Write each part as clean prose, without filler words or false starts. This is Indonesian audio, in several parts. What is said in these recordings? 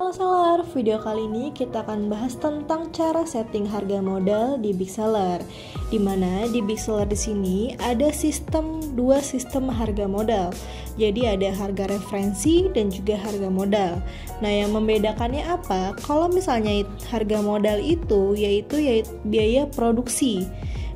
Halo seller, video kali ini kita akan bahas tentang cara setting harga modal di Big Seller. Dimana di Big Seller di sini ada dua sistem harga modal. Jadi ada harga referensi dan juga harga modal. Nah, yang membedakannya apa? Kalau misalnya harga modal itu yaitu biaya produksi.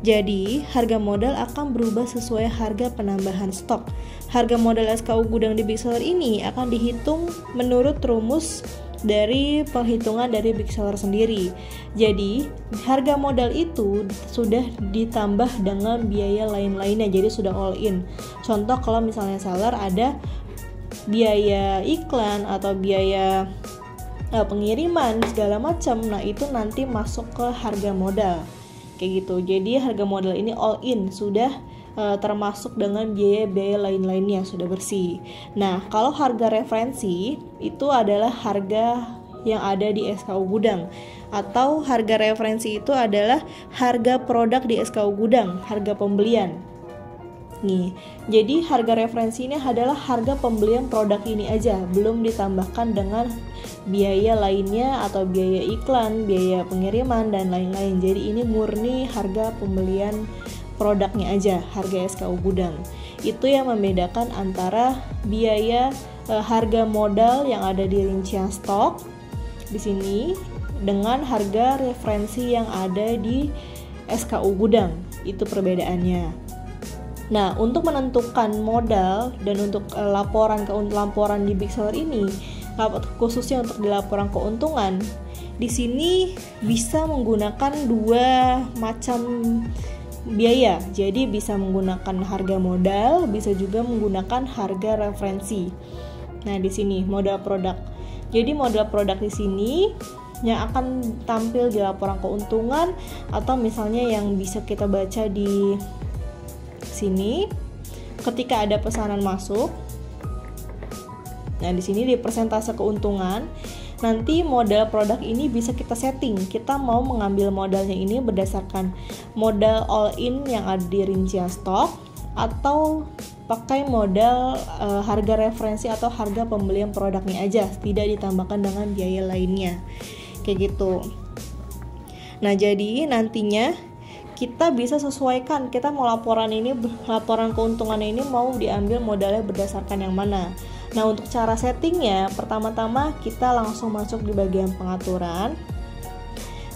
Jadi, harga modal akan berubah sesuai harga penambahan stok. Harga modal SKU gudang di Big Seller ini akan dihitung menurut rumus dari perhitungan dari Big Seller sendiri. Jadi, harga modal itu sudah ditambah dengan biaya lain-lainnya, jadi sudah all in. Contoh kalau misalnya seller ada biaya iklan atau biaya pengiriman segala macam, nah itu nanti masuk ke harga modal. Kayak gitu. Jadi harga modal ini all in, sudah termasuk dengan biaya-biaya lain-lainnya, sudah bersih. Nah, kalau harga referensi itu adalah harga yang ada di SKU gudang, atau harga referensi itu adalah harga produk di SKU gudang, harga pembelian. Nih, jadi harga referensi ini adalah harga pembelian produk ini aja, belum ditambahkan dengan biaya lainnya atau biaya iklan, biaya pengiriman dan lain-lain. Jadi ini murni harga pembelian produknya aja, harga SKU gudang. Itu yang membedakan antara biaya harga modal yang ada di rincian stok di sini dengan harga referensi yang ada di SKU gudang. Itu perbedaannya. Nah, untuk menentukan modal dan untuk laporan di Big Seller ini, khususnya untuk di laporan keuntungan, di sini bisa menggunakan dua macam biaya. Jadi bisa menggunakan harga modal, bisa juga menggunakan harga referensi. Nah, di sini modal produk. Jadi modal produk di sini yang akan tampil di laporan keuntungan, atau misalnya yang bisa kita baca di sini ketika ada pesanan masuk. Nah, di sini di persentase keuntungan, nanti modal produk ini bisa kita setting. Kita mau mengambil modalnya ini berdasarkan modal all in yang ada di rincian stok, atau pakai modal harga referensi atau harga pembelian produknya aja, tidak ditambahkan dengan biaya lainnya. Kayak gitu. Nah, jadi nantinya kita bisa sesuaikan, kita mau laporan keuntungan ini mau diambil modalnya berdasarkan yang mana. Nah, untuk cara settingnya, pertama-tama kita langsung masuk di bagian pengaturan.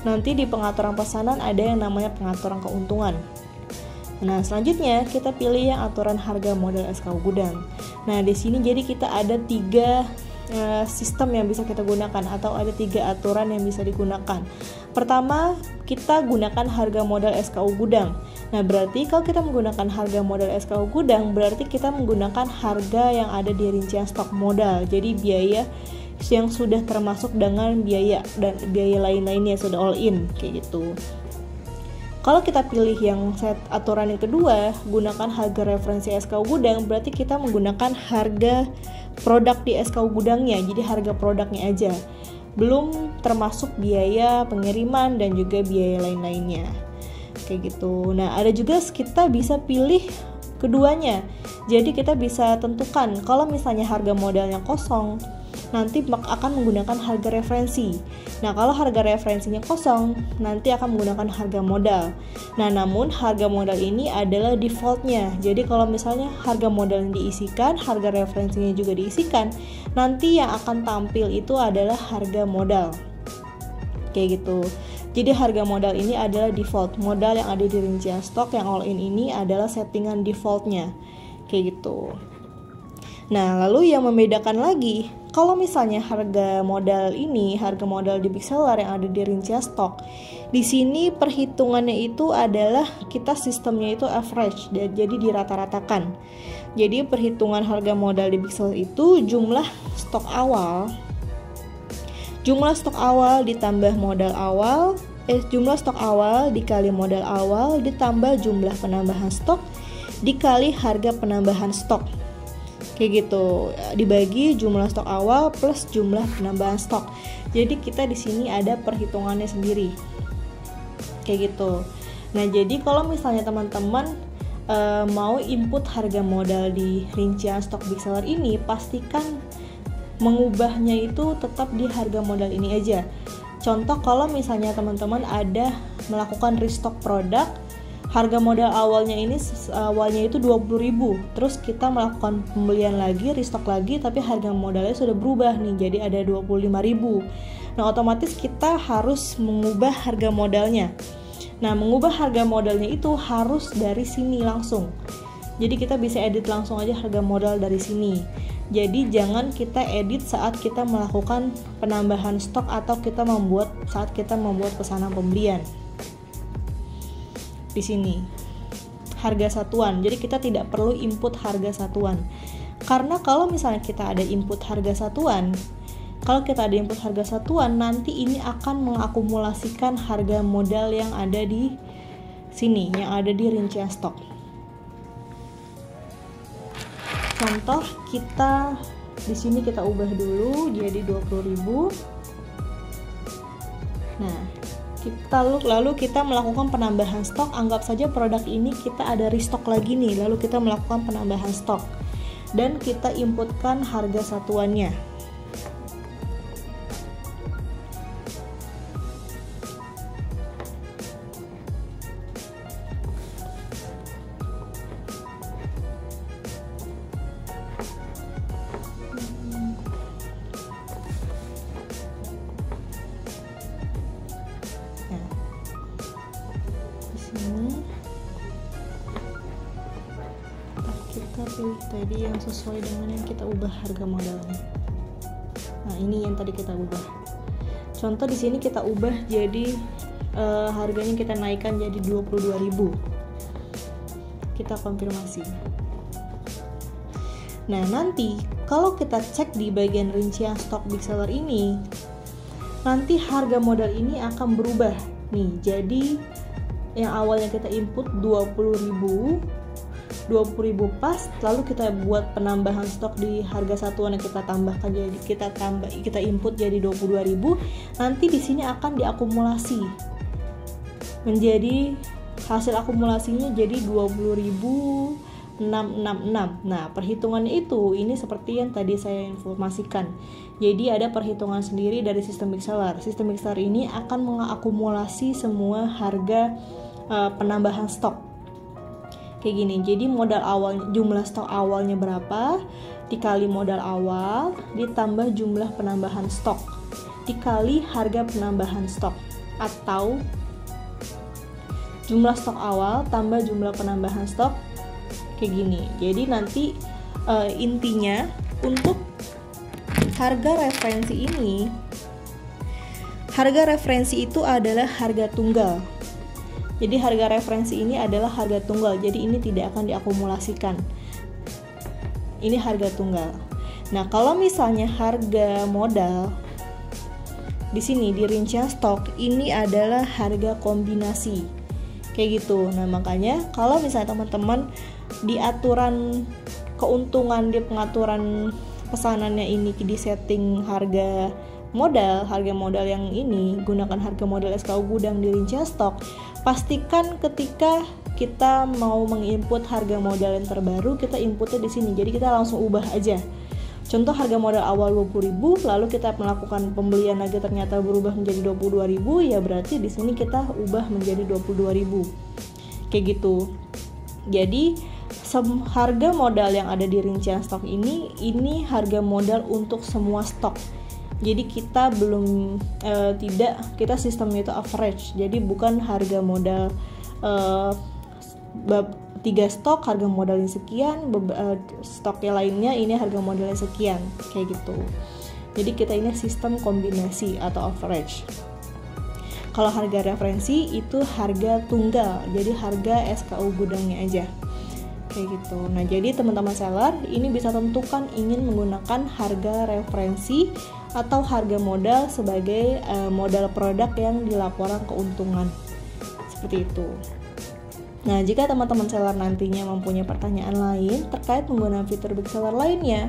Nanti di pengaturan pesanan ada yang namanya pengaturan keuntungan. Nah, selanjutnya kita pilih yang aturan harga modal SKU gudang. Nah, di sini jadi kita ada 3 sistem yang bisa kita gunakan, atau ada 3 aturan yang bisa digunakan. Pertama, kita gunakan harga modal SKU gudang. Nah, berarti kalau kita menggunakan harga modal SKU gudang, berarti kita menggunakan harga yang ada di rincian stok modal. Jadi biaya yang sudah termasuk dengan biaya dan biaya lain-lainnya sudah all in, kayak gitu. Kalau kita pilih yang aturan yang kedua, gunakan harga referensi SKU gudang, berarti kita menggunakan harga produk di SKU gudangnya, jadi harga produknya aja, belum termasuk biaya pengiriman dan juga biaya lain-lainnya, kayak gitu. Nah, ada juga kita bisa pilih keduanya, jadi kita bisa tentukan kalau misalnya harga modalnya kosong, nanti akan menggunakan harga referensi. Nah, kalau harga referensinya kosong, nanti akan menggunakan harga modal. Nah, namun harga modal ini adalah defaultnya. Jadi kalau misalnya harga modal yang diisikan, harga referensinya juga diisikan, nanti yang akan tampil itu adalah harga modal. Kayak gitu. Jadi harga modal ini adalah default. Modal yang ada di rincian stok yang all in ini adalah settingan defaultnya. Kayak gitu. Nah, lalu yang membedakan lagi, kalau misalnya harga modal di Big Seller yang ada di rincian stok, di sini perhitungannya itu adalah kita sistemnya itu average, jadi dirata-ratakan. Jadi perhitungan harga modal di Big Seller itu jumlah stok awal ditambah modal awal, jumlah stok awal dikali modal awal ditambah jumlah penambahan stok dikali harga penambahan stok. Kayak gitu, dibagi jumlah stok awal plus jumlah penambahan stok. Jadi kita di sini ada perhitungannya sendiri. Kayak gitu. Nah, jadi kalau misalnya teman-teman mau input harga modal di rincian stok Big Seller ini, pastikan mengubahnya itu tetap di harga modal ini aja. Contoh kalau misalnya teman-teman ada melakukan restock produk, harga modal awalnya itu 20.000, terus kita melakukan pembelian lagi, restock lagi, tapi harga modalnya sudah berubah nih jadi ada 25.000. Nah, otomatis kita harus mengubah harga modalnya. Nah, mengubah harga modalnya itu harus dari sini langsung. Jadi kita bisa edit langsung aja harga modal dari sini. Jadi jangan kita edit saat kita melakukan penambahan stok atau saat kita membuat pesanan pembelian. Di sini harga satuan. Jadi kita tidak perlu input harga satuan. Karena kalau misalnya kita ada input harga satuan, nanti ini akan mengakumulasikan harga modal yang ada di sini, yang ada di rincian stok. Contoh kita di sini kita ubah dulu jadi 20.000. Nah, lalu kita melakukan penambahan stok. Anggap saja produk ini kita ada restock lagi nih, lalu kita melakukan penambahan stok dan kita inputkan harga satuannya. Kita pilih tadi yang sesuai dengan yang kita ubah harga modalnya. Nah, ini yang tadi kita ubah. Contoh di sini kita ubah jadi harganya kita naikkan jadi 22.000. Kita konfirmasi. Nah, nanti kalau kita cek di bagian rincian stok Big Seller ini, nanti harga modal ini akan berubah nih. Jadi yang awalnya kita input 20.000 pas, lalu kita buat penambahan stok di harga satuan yang kita tambahkan jadi kita input jadi 22.000. Nanti di sini akan diakumulasi menjadi hasil akumulasinya jadi 20.666. Nah, perhitungannya ini seperti yang tadi saya informasikan. Jadi ada perhitungan sendiri dari sistem Big Seller. Sistem Big Seller ini akan mengakumulasi semua harga penambahan stok. Kayak gini. Jadi jumlah stok awalnya berapa dikali modal awal ditambah jumlah penambahan stok dikali harga penambahan stok, atau jumlah stok awal tambah jumlah penambahan stok kayak gini. Jadi nanti intinya untuk harga referensi itu adalah harga tunggal. Jadi harga referensi ini adalah harga tunggal. Jadi ini tidak akan diakumulasikan. Ini harga tunggal. Nah, kalau misalnya harga modal di sini di rincian stok ini adalah harga kombinasi. Kayak gitu. Nah, makanya kalau misalnya teman-teman di aturan keuntungan di pengaturan pesanannya ini di setting harga modal yang ini gunakan harga modal SKU gudang di rincian stok, pastikan ketika kita mau menginput harga modal yang terbaru kita inputnya di sini. Jadi kita langsung ubah aja. Contoh harga modal awal 20.000, lalu kita melakukan pembelian lagi ternyata berubah menjadi 22.000, ya berarti di sini kita ubah menjadi 22.000. Kayak gitu. Jadi harga modal yang ada di rincian stok ini harga modal untuk semua stok. Jadi kita kita sistemnya itu average. Jadi bukan harga modal 3 stok harga modalnya sekian, stoknya lainnya ini harga modalnya sekian, kayak gitu. Jadi kita ini sistem kombinasi atau average. Kalau harga referensi itu harga tunggal, jadi harga SKU gudangnya aja. Kayak gitu. Nah, jadi teman-teman seller ini bisa tentukan ingin menggunakan harga referensi atau harga modal sebagai modal produk yang di laporan keuntungan. Seperti itu. Nah, jika teman-teman seller nantinya mempunyai pertanyaan lain terkait penggunaan fitur Big Seller lainnya,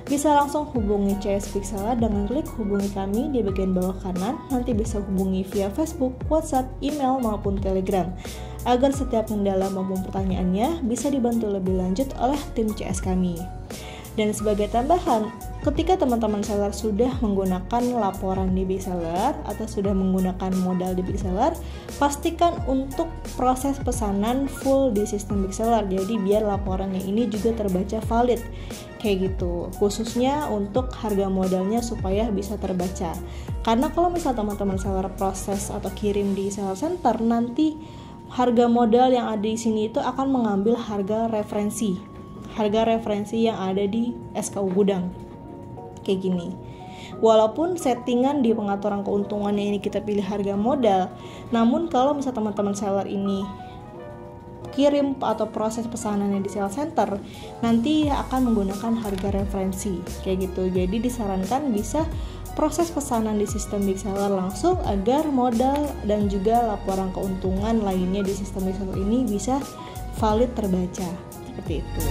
bisa langsung hubungi CS Big Seller dengan klik hubungi kami di bagian bawah kanan. Nanti bisa hubungi via Facebook, WhatsApp, email maupun Telegram, agar setiap kendala maupun pertanyaannya bisa dibantu lebih lanjut oleh tim CS kami. Dan sebagai tambahan, ketika teman-teman seller sudah menggunakan laporan di Big Seller atau sudah menggunakan modal di Big Seller, pastikan untuk proses pesanan full di sistem Big Seller. Jadi biar laporannya ini juga terbaca valid kayak gitu, khususnya untuk harga modalnya supaya bisa terbaca. Karena kalau misal teman-teman seller proses atau kirim di seller center, nanti harga modal yang ada di sini itu akan mengambil harga referensi yang ada di SKU gudang kayak gini. Walaupun settingan di pengaturan keuntungannya ini kita pilih harga modal, namun kalau misal teman-teman seller ini kirim atau proses pesanannya di sales center, nanti akan menggunakan harga referensi kayak gitu. Jadi disarankan bisa proses pesanan di sistem Big Seller langsung agar modal dan juga laporan keuntungan lainnya di sistem Big Seller ini bisa valid terbaca seperti itu.